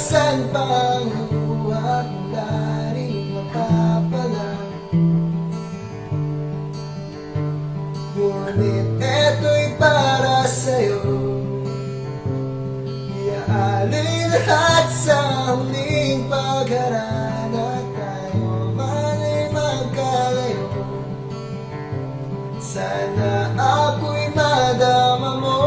saan pang luha wala rin mapapala. Ngunit eto'y para sa'yo, iaalay lahat sa huling pagharana. Tayo man ay magkalayo, sana ako'y madama mo.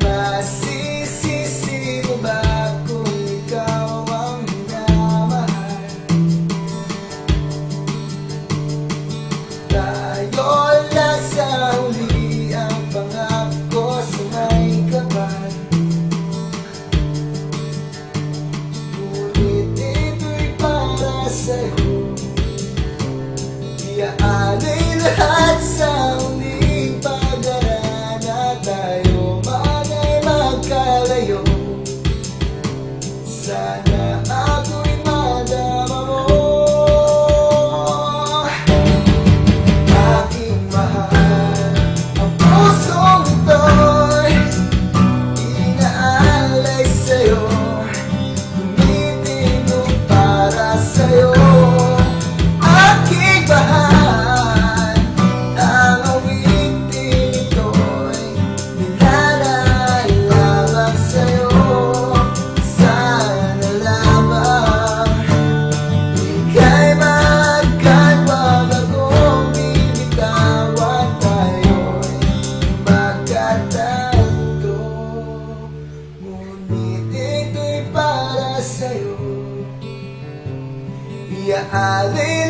Masisisi mo ba kung ikaw ang minamahal? Tayo lang sa huli ang pangako sa may kapal. Ngunit ito'y para sa'yo, iaalay lahat sa huling pagharana. Tayo man ay magkalayo, sana ako'y madama mo. Aking mahal, ang pusong ito'y inaalay sa'yo, tumitingin para sa'yo. Aking mahal, ang awitin ito'y nilalay lamang sa'yo. Sana lamang ika'y magkalma bagong bibitawan. Tayo'y magkatanto, ngunit ito'y para sa'yo, iaalay